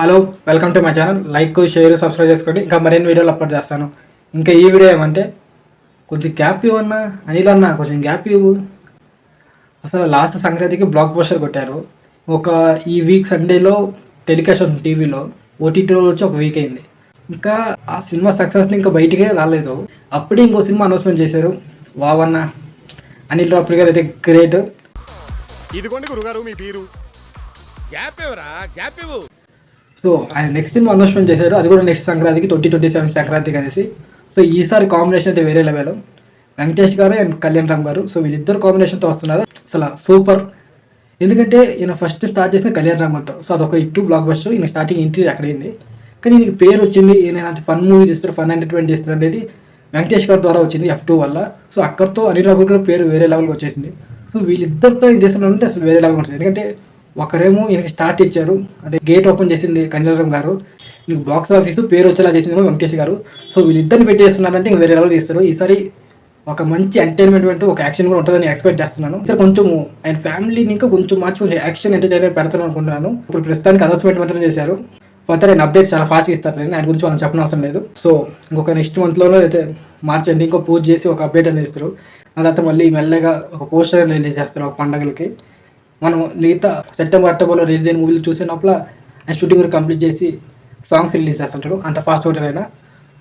Hello, welcome to my channel. Like, share, subscribe చేసుకోండి. ఇంకా మరిన్ని వీడియోలు అప్లోడ్ చేస్తాను. ఇంకా ఈ వీడియో ఏమంటే కొంచెం గ్యాప్ ఇవ్వన్నా అనిల్ అన్న, కొంచెం గ్యాప్ ఇవ్వు. అసలు లాస్ట్ సంక్రాంతికి బ్లాక్ పోస్టర్ కొట్టారు. ఒక ఈ వీక్ సండేలో టెలికాస్ట్ ఉంది టీవీలో, ఓటీటీలో వచ్చి ఒక వీక్ అయింది. ఇంకా ఆ సినిమా సక్సెస్ని ఇంకా బయటికే రాలేదు. అప్పుడే ఇంకో సినిమా అనౌన్స్మెంట్ చేశారు. వావన్న అనిల్ రావుపూడి గారు అయితే గ్రేట్. ఇదిగోండి గురుగారు మీ పీరు. గ్యాప్ ఇవ్వరా, గ్యాప్ ఇవ్వు. సో ఆయన నెక్స్ట్ సినిమా అనౌన్స్మెంట్ చేశారు. అది కూడా నెక్స్ట్ సంక్రాంతికి 2027 సంక్రాంతికి అనేసి. సో ఈసారి కాంబినేషన్ అయితే వేరే లెవెల్. వెంకటేష్ గారు అండ్ కళ్యాణ్ రామ్ గారు. సో వీళ్ళిద్దరు కాంబినేషన్తో వస్తున్నారు. అసలు సూపర్. ఎందుకంటే ఈయన ఫస్ట్ స్టార్ట్ చేసిన కళ్యాణ్ రామ్ గారితో. సో అదొక హిట్ బ్లాక్ బస్టర్. ఈయన స్టార్టింగ్ ఎంట్రీ అక్కడైంది. కానీ ఈయనకి పేరు వచ్చింది, ఈయన ఫన్ మూవీ చేస్తారు, ఫన్ ఎంటర్టైన్మెంట్ చేస్తారు అనేది వెంకటేష్ గారి ద్వారా వచ్చింది, F2 వల్ల. సో అక్కడితో అనిల్ రావుపూడి గారి పేరు వేరే లెవెల్కి వచ్చేసింది. సో వీళ్ళిద్దరితో ఇది చేస్తున్నారంటే అసలు వేరే లెవెల్ ఉంటుంది. ఎందుకంటే ఒకరేమో ఈయనకి స్టార్ట్ ఇచ్చారు, అంటే గేట్ ఓపెన్ చేసింది కళ్యాణ్ గారు. ఇంక బాక్స్ ఆఫీస్ పేరు వచ్చేలా చేసింది వెంకటేష్ గారు. సో వీళ్ళిద్దరిని పెట్టేస్తున్నారంటే ఇంక వేరే లెవెల్ తీస్తారు. ఈసారి ఒక మంచి ఎంటర్టైన్మెంట్, ఒక యాక్షన్ కూడా ఉంటుందని ఎక్స్పెక్ట్ చేస్తున్నాను. సార్ కొంచెం ఆయన ఫ్యామిలీని ఇంకా కొంచెం మార్చి కొంచెం యాక్షన్ ఎంటర్టైన్మెంట్ పెడతాను అనుకుంటున్నాను. ఇప్పుడు ప్రస్తుతానికి అనౌన్స్మెంట్ మాత్రం చేశారు. ఫర్దర్ ఆయన అప్డేట్స్ చాలా ఫాస్ట్గా ఇస్తారు. ఆయన గురించి మనం చెప్పనవసరం లేదు. సో ఇంకొక నెక్స్ట్ మంత్లోనే అయితే మార్చ్ ఎండింగ్ ఇంకో పూజ చేసి ఒక అప్డేట్ అనేది ఇస్తారు. ఆ తర్వాత మళ్ళీ మెల్లగా ఒక పోస్టర్ రిలీజ్ చేస్తారు ఒక పండగలకి. మనం మిగతా సెప్టెంబర్, అక్టోబర్లో రిలీజ్ అయిన మూవీలు చూసినప్పుడు ఆయన షూటింగ్ కూడా కంప్లీట్ చేసి సాంగ్స్ రిలీజ్ చేస్తుంటారు. అంత ఫాస్ట్ అవుతారు ఆయన.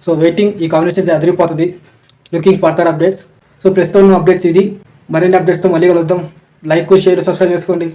సో వెయిటింగ్, ఈ కాంబినేషన్ అదిరిపోతుంది. Looking further updates. సో ప్రస్తుతం అప్డేట్స్ ఇది. మరిన్ని అప్డేట్స్తో మళ్ళీ కలుద్దాం. లైక్, షేర్, సబ్స్క్రైబ్ చేసుకోండి.